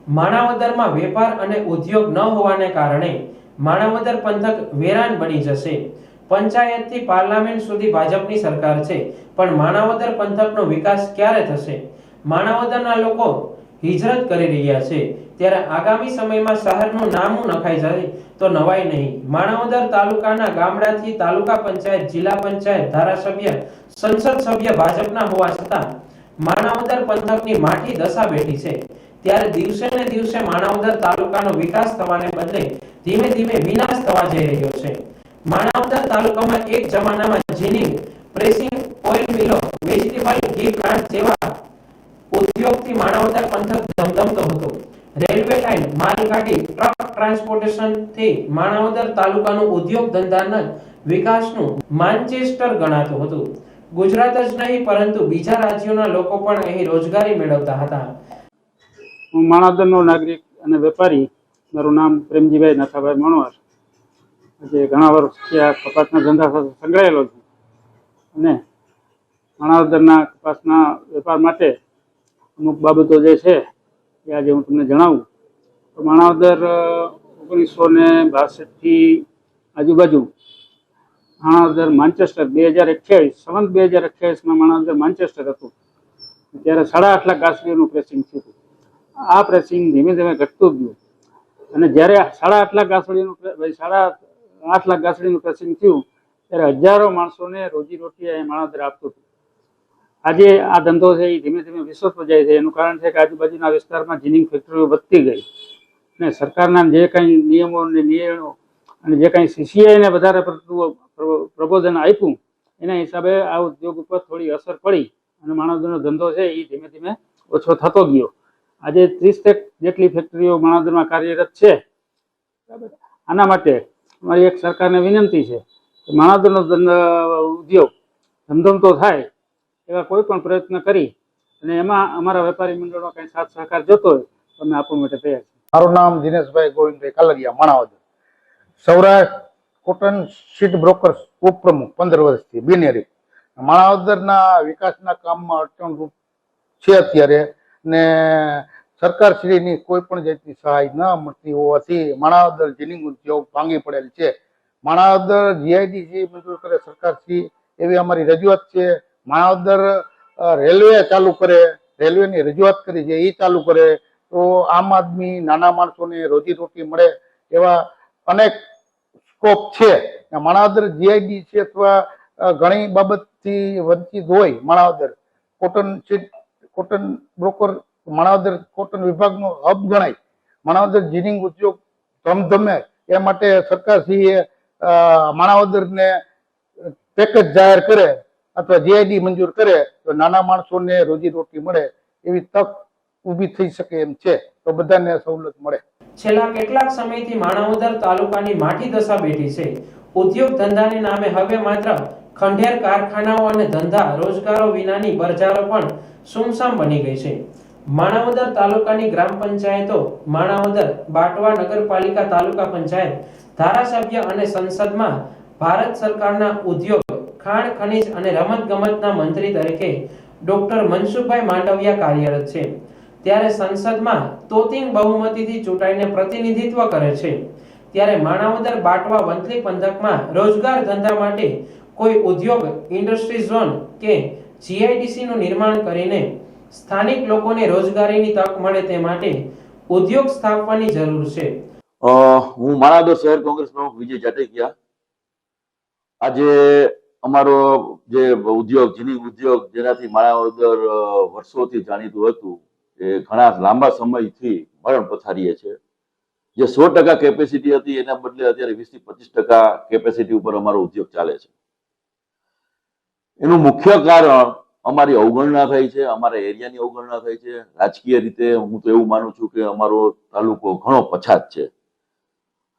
માણાવદરમાં વેપાર અને ઉદ્યોગ ન હોવાને કારણે માણાવદર પંથક વેરાન બની જશે। પંચાયતથી પાર્લામેન્ટ સુધી ભાજપની સરકાર છે, પણ માણાવદર પંથકનો વિકાસ ક્યારે થશે? માણાવદરના લોકો હિજરત કરી રહ્યા છે, ત્યારે આગામી સમયમાં શહેરનું નામું નખાઈ જાય તો નવાય નહીં। માણાવદર તાલુકાના ગામડાથી તાલુકા પંચાયત, જિલ્લા પંચાયત, ધારાસભ્ય, સંસદ સભ્ય ભાજપના હોવા છતાં માણાવદર પંથકની માઠી દશા બેઠી છે। ત્યારે દિવસે ને દિવસે માણાવદર તાલુકાનો વિકાસ થવાને બદલે ધીમે ધીમે વિનાશ થવા જઈ રહ્યો છે। માણાવદર તાલુકામાં એક જમાનામાં જીનિંગ, પ્રેસિંગ, ઓઇલ મિલો, વેજીટેબલ ઘી પ્લાન્ટ જેવા ઉદ્યોગથી માણાવદર પંથક ધમધમતો હતો। રેલવે લાઇન, માલગાડી, ટ્રક ટ્રાન્સપોર્ટેશનથી માણાવદર તાલુકાનું ઉદ્યોગ ધંધાના વિકાસનું માન્ચેસ્ટર ગણાતું હતું। ગુજરાત જ નહીં પરંતુ બીજા રાજ્યોના લોકો પણ અહીં રોજગારી મેળવતા હતા। હું માણાવદરનો નાગરિક અને વેપારી, મારું નામ પ્રેમજીભાઈ નાથાભાઈ મણવર। આજે ઘણા વર્ષથી આ કપાસના ધંધા સાથે સંકળાયેલો છું અને માણાવદરના કપાસના વેપાર માટે અમુક બાબતો જે છે એ આજે હું તમને જણાવું તો માણાવદર 1962થી આજુબાજુ માણાવદર માન્ચેસ્ટર 2028 સંવત 2028માં માણાવદર માન્ચેસ્ટર હતું, ત્યારે 8.5 લાખ ગાસડીઓનું પ્રેસિંગ થયું હતું। આ પ્રેસિંગ ધીમે ધીમે ઘટતું ગયું અને જ્યારે 8.5 લાખ ગાસડીનું પ્રેસિંગ થયું ત્યારે હજારો માણસોને રોજીરોટી અહીં માણાવદર આપતું હતું। આજે આ ધંધો છે એ ધીમે ધીમે વિસ્તૃત જાય છે। એનું કારણ છે કે આજુબાજુના વિસ્તારમાં જીનિંગ ફેક્ટરીઓ વધતી ગઈ અને સરકારના જે કંઈ નિયમો અને નિયમો અને જે કંઈ સીસીઆઈને વધારે પ્રબોધન આપ્યું એના હિસાબે આ ઉદ્યોગ ઉપર થોડી અસર પડી અને માણાવદરનો ધંધો છે એ ધીમે ધીમે ઓછો થતો ગયો। આજે 30 જેટલી ફેક્ટરીઓ માણાવદરમાં કાર્યરત છે। આના માટે અમારી એક સરકારને વિનંતી છે કે માણાવદરનો ઉદ્યોગ ધમધમતો થાય એવા કોઈ પણ પ્રયત્ન કરી અને એમાં અમારા વેપારી મંડળનો કંઈ સાથ સહકાર જોતો હોય તો અમે આપવા માટે તૈયાર છીએ। મારું નામ Dineshbhai Govindbhai Kalariya, Manavadar, Saurashtra cotton seed brokers ઉપપ્રમુખ 15 વર્ષથી બિનહરીફ। માણાવદરના વિકાસના કામમાં અડચણરૂપ છે અત્યારે ને સરકારશ્રીની કોઈ પણ જાતની સહાય ન મળતી હોવાથી માણાવદર જીનિંગ ઉદ્યોગ ભાંગી પડેલ છે। માણાવદર જીઆઈડીસી મંજૂર કરે સરકારશ્રી એવી અમારી રજૂઆત છે। માણાવદર રેલવે ચાલુ કરે, રેલવેની રજૂઆત કરી છે એ ચાલુ કરે તો આમ આદમી નાના માણસોને રોજીરોટી મળે એવા અનેક સ્કોપ છે। માણાવદર જીઆઈડીસી અથવા ઘણી બાબતથી વંચિત હોય Manavadar cotton broker, Manavadar cotton વિભાગનો હબ ગણાય, માણાવદર જીનિંગ ઉદ્યોગ ધમધમે એ માટે સરકારશ્રીએ માણાવદરને પેકેજ જાહેર કરે અથવા જીઆઈડી મંજૂર કરે તો નાના માણસોને રોજીરોટી મળે એવી તક ઊભી થઈ શકે એમ છે, તો બધાને સવલત મળે। છેલ્લા કેટલાક સમયથી માણાવદર તાલુકાની માઠી દશા બેઠી છે। ઉદ્યોગ ધંધાને નામે હવે માત્ર ખંડેર કારખાનાઓ અને ધંધા રોજગારો વિનાની બજારો પણ સુમસામ બની ગઈ છે। માણાવદર તાલુકાની ગ્રામ પંચાયતો, માણાવદર, બાટવા નગરપાલિકા, તાલુકા પંચાયત, ધારાસભ્ય અને સંસદમાં ભારત સરકારના ઉદ્યોગ, ખાણ ખનીજ અને રમતગમતના મંત્રી તરીકે ડોક્ટર મનસુખભાઈ માંડવિયા કાર્યરત છે, ત્યારે સંસદમાં તોતિંગ બહુમતીથી ચૂંટાઈને પ્રતિનિધિત્વ કરે છે। ત્યારે માણાવદર, બાટવા, વંથલી પંથકમાં રોજગાર ધંધા માટે કોઈ ઉદ્યોગ, ઇન્ડસ્ટ્રી ઝોન કે જીઆઈડીસીનું નિર્માણ કરીને સ્થાનિક લોકોને રોજગારીની તક મળે તે માટે ઉદ્યોગ સ્થાપવાની જરૂર છે। હું માણાવદર શહેર કોંગ્રેસ પ્રમુખ વિજય જાટેકિયા। આજે અમારો જે ઉદ્યોગ, જીનિંગ ઉદ્યોગ, જેનાથી માણાવદર વર્ષોથી જાણીતું હતું એ ઘણા લાંબા સમયથી મરણ પથારીએ છે। જે 100% કેપેસિટી હતી એના બદલે અત્યારે 20 થી 25% કેપેસિટી ઉપર અમારો ઉદ્યોગ ચાલે છે। એનું મુખ્ય કારણ અમારી અવગણના થઈ છે, અમારા એરિયાની અવગણના થઈ છે। રાજકીય રીતે હું તો એવું માનું છું કે અમારો તાલુકો ઘણો પછાત છે।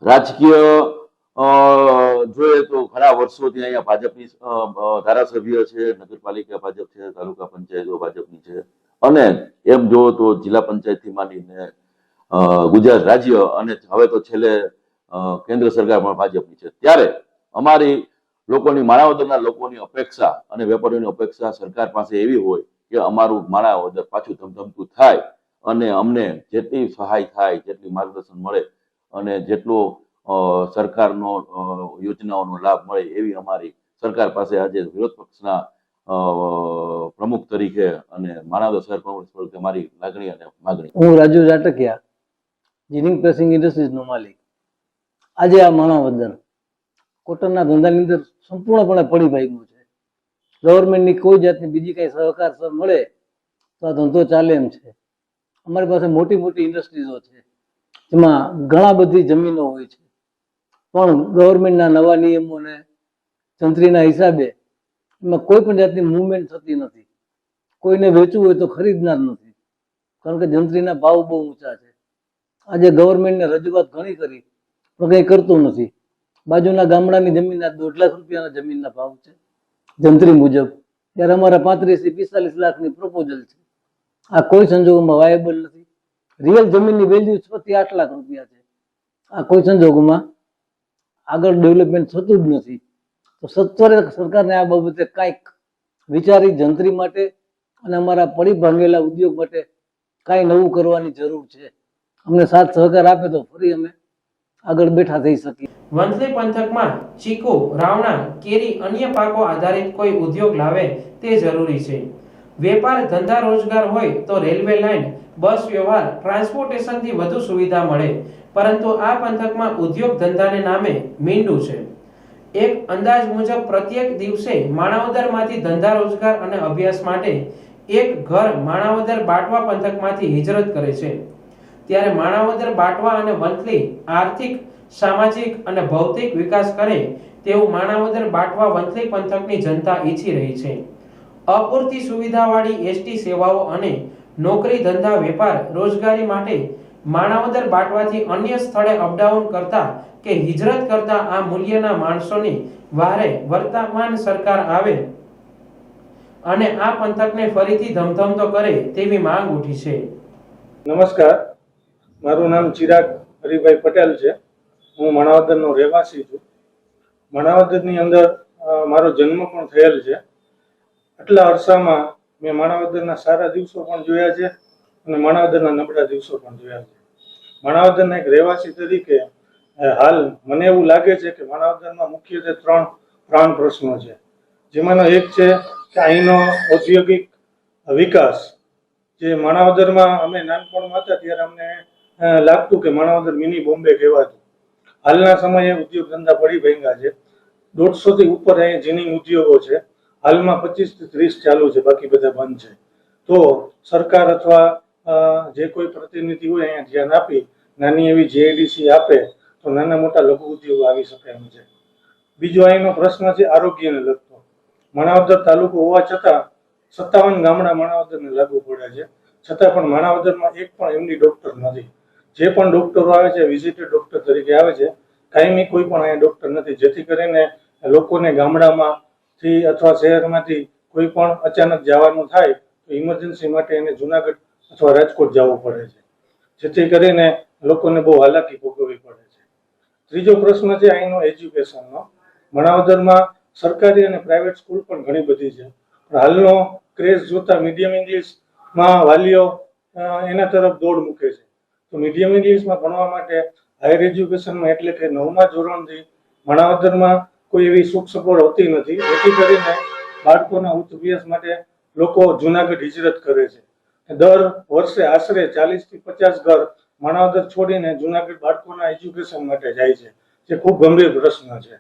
રાજકીય જોઈએ તો ઘણા વર્ષોથી અહીંયા ભાજપની ધારાસભ્ય છે, નગરપાલિકા ભાજપ છે, તાલુકા પંચાયતો ભાજપની છે અને એમ જોવો તો જિલ્લા પંચાયતથી માંડીને ગુજરાત રાજ્ય અને હવે તો છેલ્લે કેન્દ્ર સરકાર પણ ભાજપની છે। ત્યારે અમારી લોકોની, માણાવદરના લોકોની અપેક્ષા અને વેપારીઓની અપેક્ષા સરકાર પાસે એવી હોય કે અમારું માણાવદર પાછું ધમધમતું થાય અને અમને જેટલી સહાય થાય, જેટલી માર્ગદર્શન મળે અને જેટલો સરકારનો યોજનાઓનો લાભ મળે એવી અમારી સરકાર પાસે આજે વિરોધ પક્ષના પ્રમુખ તરીકે અને માણાવદર શહેર પ્રમુખ તરીકે મારી લાગણી અને માગણી. હું રાજુ જાટકિયા, જીનિંગ પ્રેસિંગ ઇન્ડસ્ટ્રીઝનો માલિક. આજે આ માણાવદર કોટનના ધંધાની અંદર સંપૂર્ણપણે પડી ભાગ્યું છે. ગવર્મેન્ટની કોઈ જાતની બીજી કંઈ સહકાર મળે તો આ ધંધો ચાલે એમ છે. અમારી પાસે મોટી મોટી ઇન્ડસ્ટ્રીઝો છે, જેમાં ઘણા બધી જમીનો હોય છે, પણ ગવર્મેન્ટના નવા નિયમોને તંત્રીના હિસાબે એમાં કોઈ પણ જાતની મૂવમેન્ટ થતી નથી. કોઈને વેચવું હોય તો ખરીદનાર નથી, કારણ કે જંત્રીના ભાવ બહુ ઊંચા છે. આજે ગવર્મેન્ટને રજૂઆત ઘણી કરી પણ કંઈ કરતું નથી. બાજુના ગામડાની જમીન 1.5 લાખ રૂપિયાના જમીનના ભાવ છે જંત્રી મુજબ, ત્યારે અમારા 35 થી 45 લાખની પ્રપોઝલ છે. આ કોઈ સંજોગોમાં વાયેબલ નથી. રિયલ જમીનની વેલ્યુ 6 થી 8 લાખ રૂપિયા છે. આ કોઈ સંજોગોમાં આગળ ડેવલપમેન્ટ થતું જ નથી. તો સત્વરે સરકારને આ બાબતે કાંઈક વિચારી જંત્રી માટે અને અમારા પડી ભાંગેલા ઉદ્યોગ માટે કાંઈ નવું કરવાની જરૂર છે. અમને સાથ સહકાર આપે તો ફરી અમે આગળ બેઠા થઈ શકીએ. વંથલી પંથકમાં ચીકુ, રાવણા, કેરી, અન્ય પાકો આધારિત કોઈ ઉદ્યોગ લાવે તે જરૂરી છે. વેપાર ધંધા રોજગાર હોય તો રેલવે લાઇન, બસ વ્યવહાર, ટ્રાન્સપોર્ટેશનથી વધુ સુવિધા મળે, પરંતુ આ પંથકમાં ઉદ્યોગ ધંધાને નામે મીંડું છે. એક અંદાજ મુજબ પ્રત્યેક દિવસે માણાવદરમાંથી ધંધા રોજગાર અને અભ્યાસ માટે એક ઘર માણાવદર બાટવા પંથકમાંથી હિજરત કરે છે. ત્યારે માણાવદર બાટવા અને વંથલી આર્થિક, સામાજિક અને ભૌતિક વિકાસ કરે તેવું માણાવદર બાટવા વંથલી પંથકની જનતા ઈચ્છી રહી છે. અપૂરતી સુવિધાવાળી એસટી સેવાઓ અને નોકરી ધંધા વેપાર રોજગારી માટે માણાવદર બાટવાથી અન્ય સ્થળે અપડાઉન કરતા કે હિજરત કરતા આ મૂલ્યના માણસોની વારે વર્તમાન સરકાર આવે અને આ પંથકને ફરીથી ધમધમતો કરે તેવી માંગ ઉઠી છે. નમસ્કાર, મારું નામ ચિરાગ હરિભાઈ પટેલ છે. હું માણાવદરનો રહેવાસી છું. માણાવદરની અંદર મારો જન્મ પણ થયેલ છે. આટલા અરસામાં મેં માણાવદરના સારા દિવસો પણ જોયા છે અને માણાવદરના નબળા દિવસો પણ જોયા છે. માણાવદરના એક રહેવાસી તરીકે હાલ મને એવું લાગે છે કે માણાવદરમાં મુખ્યત્વે 3 પ્રાણ પ્રશ્નો છે, જેમાંનો એક છે કે અહીંનો ઔદ્યોગિક વિકાસ. જે માણાવદરમાં અમે નાનપણમાં હતા ત્યારે અમને લાગતું કે માણાવદર મિની બોમ્બે કહેવાતું. હાલના સમયે ઉદ્યોગ ધંધા પડી ભાંગ્યા છે. 150 થી ઉપર અહીંયા જીનિંગ ઉદ્યોગો છે. હાલમાં 25 થી 30 ચાલુ છે, બાકી બધા બંધ છે. તો સરકાર અથવા જે કોઈ પ્રતિનિધિ હોય અહીંયા ધ્યાન આપી નાની એવી જેઆઈડીસી આપે તો નાના મોટા લઘુ ઉદ્યોગો આવી શકે એમ છે. બીજો અહીંનો પ્રશ્ન છે આરોગ્યને લગતો. માણાવદર તાલુકો હોવા છતાં 57 ગામડા માણાવદરને લાગુ પડે છે, છતાં પણ માણાવદરમાં એક પણ એમડી ડોક્ટર નથી. જે પણ ડોક્ટરો આવે છે વિઝિટર ડોક્ટર તરીકે આવે છે, કાયમી કોઈ પણ અહીંયા ડોક્ટર નથી, જેથી કરીને લોકોને ગામડામાંથી અથવા શહેરમાંથી કોઈ પણ અચાનક જવાનું થાય તો ઇમરજન્સી માટે એને જુનાગઢ અથવા રાજકોટ જવું પડે છે, જેથી કરીને લોકોને બહુ હાલાકી ભોગવવી પડે છે. ત્રીજો પ્રશ્ન છે અહીંનો એજ્યુકેશનનો. માણાવદરમાં સરકારી અને પ્રાઇવેટ સ્કૂલ પણ ઘણી બધી છે, પણ હાલનો ક્રેઝ જોતા મીડિયમ ઇંગ્લિશમાં વાલીઓ એના તરફ દોડ મૂકે છે. તો મીડિયમ ઇંગ્લિશમાં ભણવા માટે હાયર એજ્યુકેશનમાં એટલે કે 9મા ધોરણથી માણાવદરમાં કોઈ એવી સુખ સગવડ હોતી નથી, જેથી કરીને બાળકોના ઉચ્ચ અભ્યાસ માટે લોકો જુનાગઢ હિજરત કરે છે. દર વર્ષે આશરે 40 થી 50 ઘર માણાવદર છોડીને જુનાગઢ બાળકોના એજ્યુકેશન માટે જાય છે, જે ખૂબ ગંભીર પ્રશ્ન છે.